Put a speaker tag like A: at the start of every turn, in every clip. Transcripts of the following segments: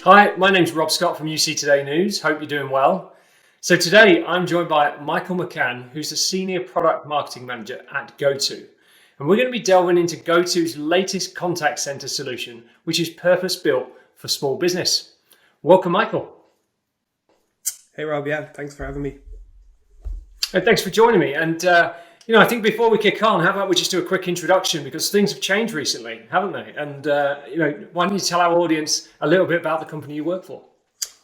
A: Hi, my name's Rob Scott from UC Today News. Hope you're doing well. So today I'm joined by Michael McCann, who's the Senior Product Marketing Manager at GoTo. And we're going to be delving into GoTo's latest contact center solution, which is purpose-built for small business. Welcome, Michael.
B: Hey, Rob. Yeah, thanks for having me.
A: Thanks for joining me. And, I think before we kick on, how about we just do a quick introduction because things have changed recently, haven't they? And, why don't you tell our audience a little bit about the company you work for?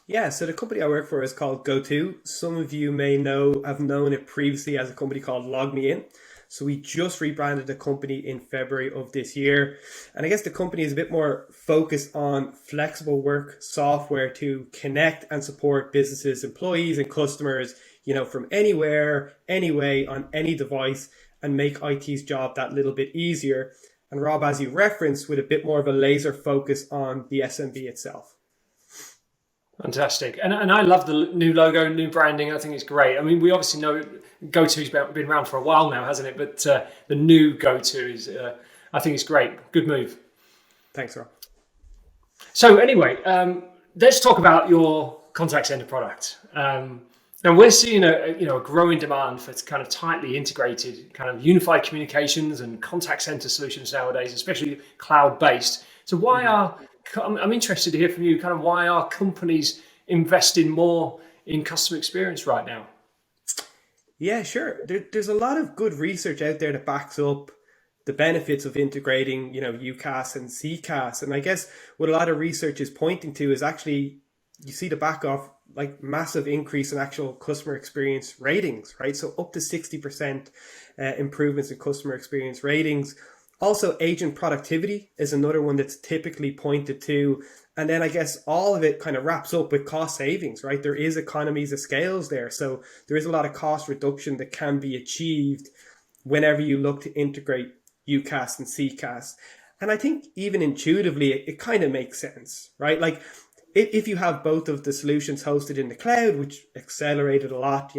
B: Yeah, so the company I work for is called GoTo. Some of you may have known it previously as a company called LogMeIn. So we just rebranded the company in February of this year. And I guess the company is a bit more focused on flexible work software to connect and support businesses, employees, and customers, from anywhere, anyway, on any device, and make IT's job that little bit easier. And Rob, as you referenced, with a bit more of a laser focus on the SMB itself.
A: Fantastic. And I love the new logo, new branding. I think it's great. I mean, we obviously know GoTo's been around for a while now, hasn't it? But the new GoTo is, I think it's great. Good move.
B: Thanks, Rob.
A: So anyway, let's talk about your contact center product. Now we're seeing a growing demand for kind of tightly integrated kind of unified communications and contact center solutions nowadays, especially cloud-based. So I'm interested to hear from you kind of why are companies investing more in customer experience right now?
B: Yeah, sure. There's a lot of good research out there that backs up the benefits of integrating, UCaaS and CCaaS. And I guess what a lot of research is pointing to is actually you see the back of like massive increase in actual customer experience ratings, right? So up to 60% improvements in customer experience ratings. Also, agent productivity is another one that's typically pointed to. And then I guess all of it kind of wraps up with cost savings, right? There is economies of scales there. So there is a lot of cost reduction that can be achieved whenever you look to integrate UCaaS and CCaaS. And I think even intuitively, it kind of makes sense, right? Like if you have both of the solutions hosted in the cloud, which accelerated a lot,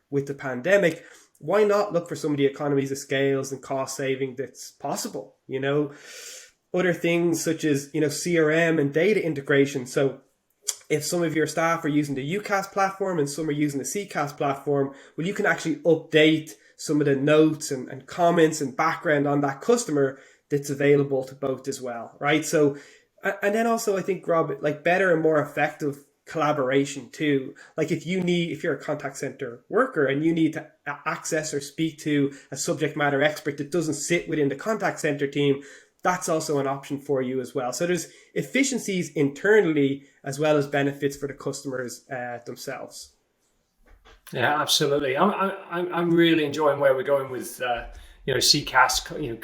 B: with the pandemic, why not look for some of the economies of scales and cost saving that's possible? Other things such as, CRM and data integration. So if some of your staff are using the UCaaS platform and some are using the CCaaS platform, well, you can actually update some of the notes and comments and background on that customer that's available to both as well, right? So, and then also I think, Rob, like better and more effective collaboration too. Like if you're a contact center worker and you need to access or speak to a subject matter expert that doesn't sit within the contact center team, that's also an option for you as well. So there's efficiencies internally as well as benefits for the customers themselves.
A: Yeah, absolutely. I'm really enjoying where we're going with CCaaS,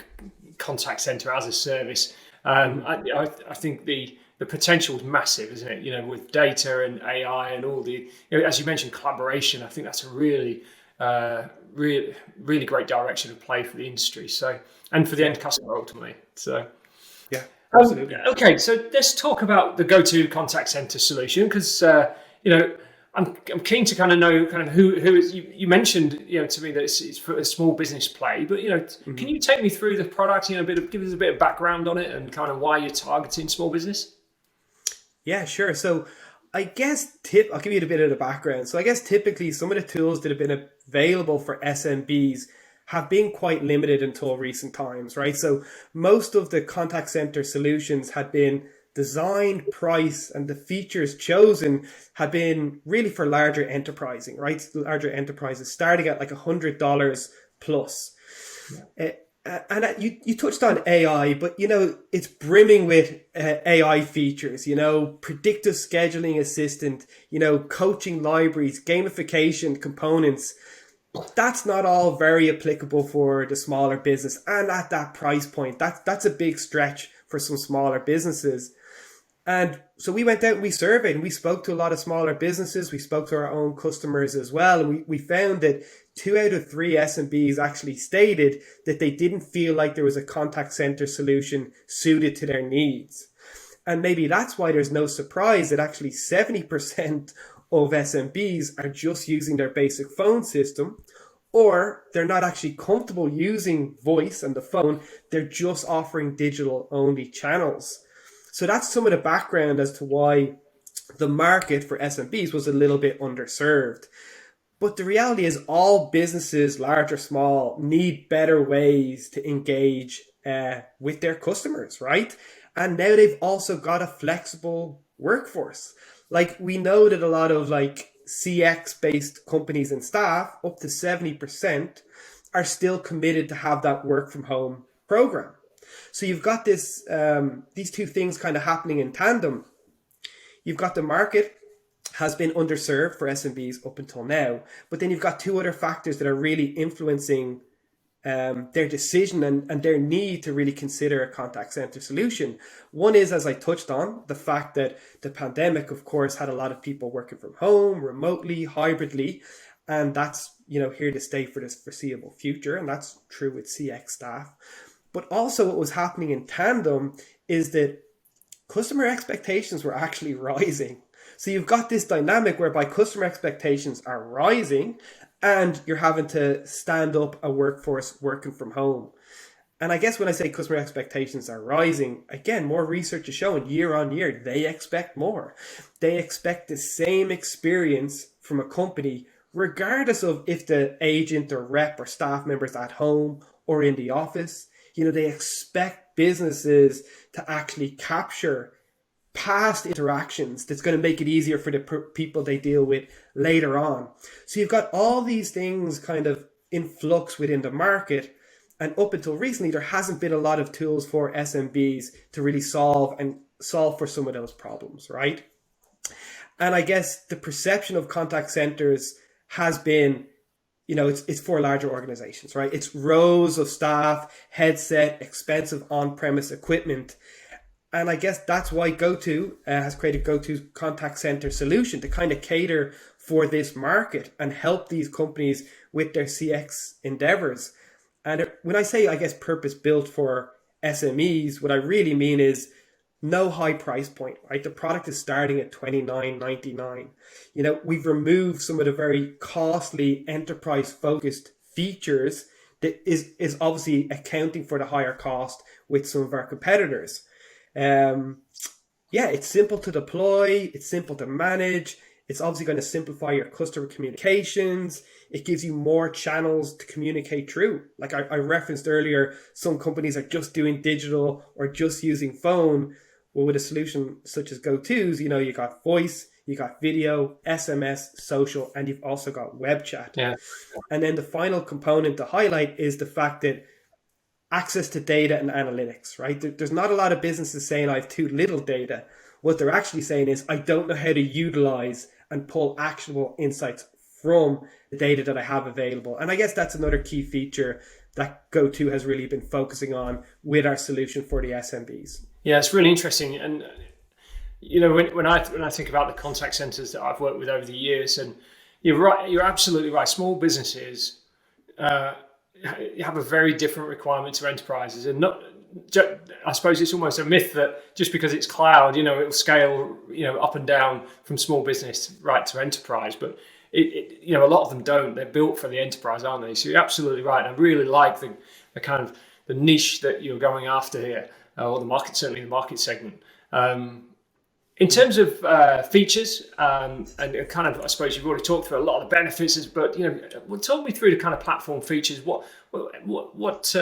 A: contact center as a service. I think the potential is massive, isn't it? With data and AI and all the, as you mentioned, collaboration. I think that's a really great direction to play for the industry. So, and for the end customer ultimately. So,
B: yeah, absolutely.
A: Okay, so let's talk about the GoTo contact center solution because I'm keen to kind of know kind of who is you mentioned to me that it's for a small business play, but can you take me through the product? Give us a bit of background on it and kind of why you're targeting small business.
B: Yeah, sure. So I guess I'll give you a bit of the background. So I guess typically some of the tools that have been available for SMBs have been quite limited until recent times, right? So most of the contact center solutions had been designed, price, and the features chosen had been really for larger enterprising, right? Larger enterprises starting at like $100 plus. Yeah. And you touched on AI, but it's brimming with AI features, predictive scheduling assistant, coaching libraries, gamification components. That's not all very applicable for the smaller business. And at that price point, that's a big stretch for some smaller businesses. And so we went out and we surveyed and we spoke to a lot of smaller businesses. We spoke to our own customers as well. And we found that 2 out of 3 SMBs actually stated that they didn't feel like there was a contact center solution suited to their needs. And maybe that's why there's no surprise that actually 70% of SMBs are just using their basic phone system, or they're not actually comfortable using voice and the phone. They're just offering digital only channels. So that's some of the background as to why the market for SMBs was a little bit underserved. But the reality is all businesses, large or small, need better ways to engage with their customers, right? And now they've also got a flexible workforce. Like we know that a lot of like CX based companies and staff, up to 70%, are still committed to have that work from home program. So you've got this these two things kind of happening in tandem. You've got the market has been underserved for SMBs up until now, but then you've got two other factors that are really influencing their decision and their need to really consider a contact center solution. One is, as I touched on, the fact that the pandemic, of course, had a lot of people working from home, remotely, hybridly, and that's here to stay for this foreseeable future, and that's true with CX staff. But also what was happening in tandem is that customer expectations were actually rising. So you've got this dynamic whereby customer expectations are rising and you're having to stand up a workforce working from home. And I guess when I say customer expectations are rising, again, more research is showing year on year, they expect more. They expect the same experience from a company, regardless of if the agent or rep or staff members at home or in the office. They expect businesses to actually capture past interactions that's going to make it easier for the people they deal with later on. So you've got all these things kind of in flux within the market. And up until recently, there hasn't been a lot of tools for SMBs to really solve for some of those problems, right? And I guess the perception of contact centers has been, it's for larger organizations, right? It's rows of staff, headset, expensive on-premise equipment. And I guess that's why GoTo has created GoTo's contact center solution to kind of cater for this market and help these companies with their CX endeavors. And when I say, I guess, purpose built for SMEs, what I really mean is no high price point, right? The product is starting at $29.99. We've removed some of the very costly enterprise focused features that is obviously accounting for the higher cost with some of our competitors. It's simple to deploy. It's simple to manage. It's obviously going to simplify your customer communications. It gives you more channels to communicate through. Like I referenced earlier, some companies are just doing digital or just using phone. Well, with a solution such as GoTo's, you got voice, you got video, SMS, social, and you've also got web chat.
A: Yeah.
B: And then the final component to highlight is the fact that access to data and analytics, right? There's not a lot of businesses saying I have too little data. What they're actually saying is I don't know how to utilize and pull actionable insights from the data that I have available. And I guess that's another key feature that GoTo has really been focusing on with our solution for the SMBs.
A: Yeah, it's really interesting. And, when I think about the contact centers that I've worked with over the years, and you're right, you're absolutely right. Small businesses have a very different requirement to enterprises. And I suppose it's almost a myth that just because it's cloud, it'll scale, up and down from small business right to enterprise. But a lot of them don't. They're built for the enterprise, aren't they? So you're absolutely right. And I really like the kind of the niche that you're going after here, or the market, certainly the market segment. In terms of features, and kind of, I suppose you've already talked through a lot of the benefits, but talk me through the kind of platform features. What's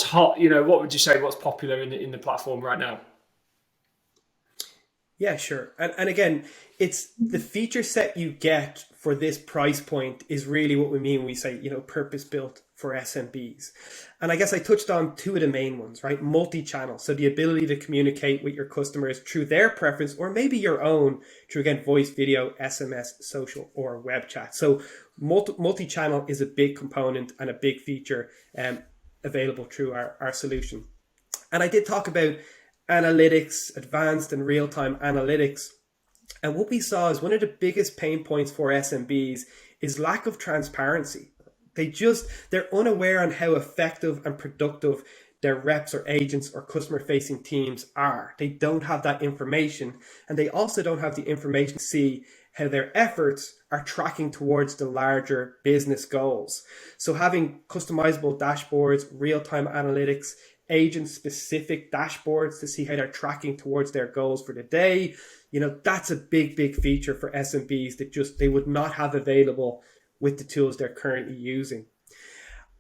A: hot? What would you say? What's popular in the platform right now?
B: Yeah, sure. And again, it's the feature set you get for this price point is really what we mean when we say, purpose built for SMBs. And I guess I touched on two of the main ones, right? Multi-channel. So the ability to communicate with your customers through their preference or maybe your own through, again, voice, video, SMS, social, or web chat. So multi-channel is a big component and a big feature available through our solution. And I did talk about analytics, advanced and real-time analytics. And what we saw is one of the biggest pain points for SMBs is lack of transparency. They're unaware on how effective and productive their reps or agents or customer facing teams are. They don't have that information, and they also don't have the information to see how their efforts are tracking towards the larger business goals. So having customizable dashboards, real-time analytics, agent-specific dashboards to see how they're tracking towards their goals for the day. That's a big, big feature for SMBs that they would not have available with the tools they're currently using.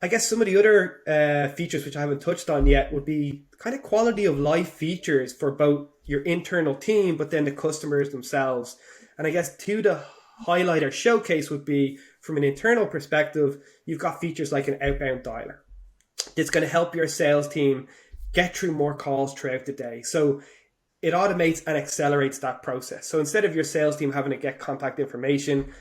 B: I guess some of the other features which I haven't touched on yet would be kind of quality of life features for both your internal team, but then the customers themselves. And I guess two to highlight or showcase would be, from an internal perspective, you've got features like an outbound dialer. It's going to help your sales team get through more calls throughout the day. So it automates and accelerates that process. So instead of your sales team having to get contact information,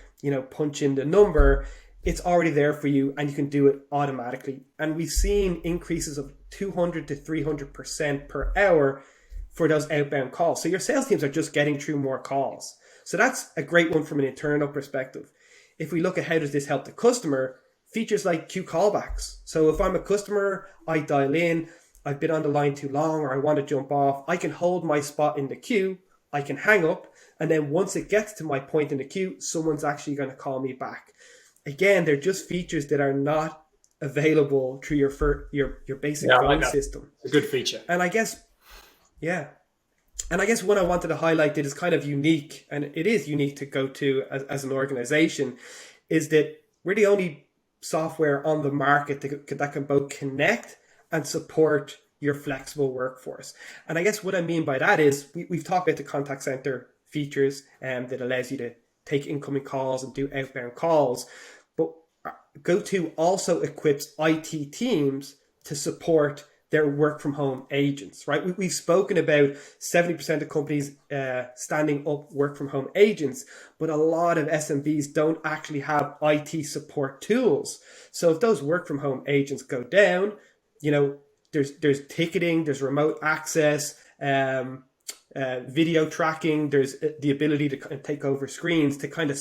B: punch in the number, it's already there for you and you can do it automatically. And we've seen increases of 200 to 300% per hour for those outbound calls. So your sales teams are just getting through more calls. So that's a great one from an internal perspective. If we look at how does this help the customer, features like queue callbacks. So if I'm a customer, I dial in, I've been on the line too long, or I want to jump off, I can hold my spot in the queue, I can hang up, and then once it gets to my point in the queue, someone's actually going to call me back. Again, they're just features that are not available through your basic phone system.
A: It's a good feature.
B: And I guess what I wanted to highlight that is kind of unique, and it is unique to GoTo as an organization, is that we're the only software on the market that can both connect and support your flexible workforce. And I guess what I mean by that is we've talked about the contact center features that allows you to take incoming calls and do outbound calls. But GoTo also equips IT teams to support their work from home agents, right? We've spoken about 70% of companies standing up work from home agents, but a lot of SMBs don't actually have IT support tools. So if those work from home agents go down, there's ticketing, there's remote access, video tracking, there's the ability to take over screens to kind of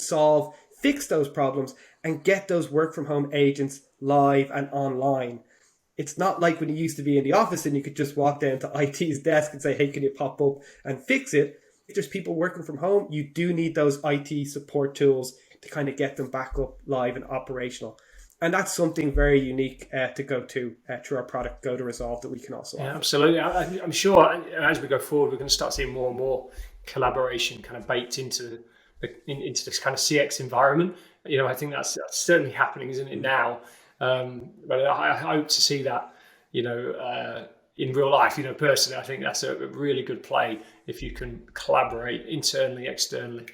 B: fix those problems and get those work from home agents live and online. It's not like when you used to be in the office and you could just walk down to IT's desk and say, hey, can you pop up and fix it? If there's people working from home, you do need those IT support tools to kind of get them back up live and operational. And that's something very unique to GoTo through our product Go to Resolve that we can also offer.
A: Absolutely. I'm sure as we go forward, we're going to start seeing more and more collaboration kind of baked into this kind of CX environment. I think that's certainly happening, isn't it now? But I hope to see that, in real life, personally. I think that's a really good play if you can collaborate internally, externally,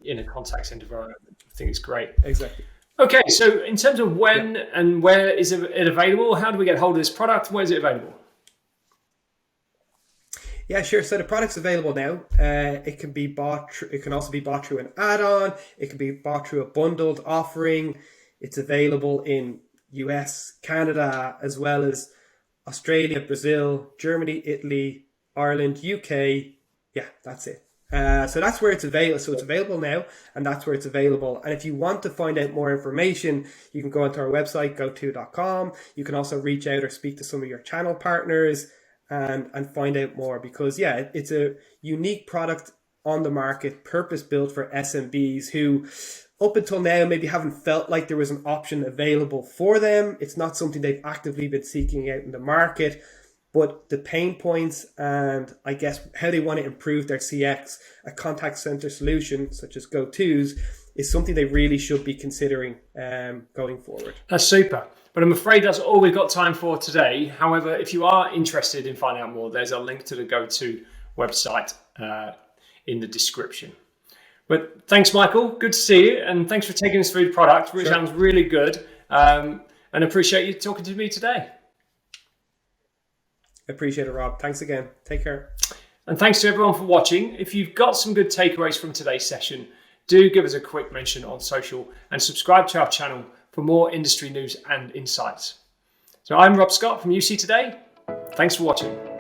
A: in a contact center environment. I think it's great.
B: Exactly.
A: Okay, so in terms of when and where is it available, how do we get hold of this product? Where is it available?
B: Yeah, sure. So the product's available now. It can be bought. It can also be bought through an add-on. It can be bought through a bundled offering. It's available in US, Canada, as well as Australia, Brazil, Germany, Italy, Ireland, UK. Yeah, that's it. So that's where it's available. So it's available now, and that's where it's available. And if you want to find out more information, you can go onto our website, goto.com. You can also reach out or speak to some of your channel partners and find out more, because it's a unique product on the market, purpose built for SMBs who up until now maybe haven't felt like there was an option available for them. It's not something they've actively been seeking out in the market. But the pain points and I guess how they want to improve their CX, a contact center solution such as GoTo's, is something they really should be considering going forward.
A: That's super. But I'm afraid that's all we've got time for today. However, if you are interested in finding out more, there's a link to the GoTo website in the description. But thanks, Michael. Good to see you. And thanks for taking us through the product. It sounds really good. And appreciate you talking to me today.
B: Appreciate it, Rob. Thanks again. Take care.
A: And thanks to everyone for watching. If you've got some good takeaways from today's session, do give us a quick mention on social and subscribe to our channel for more industry news and insights. So I'm Rob Scott from UC Today. Thanks for watching.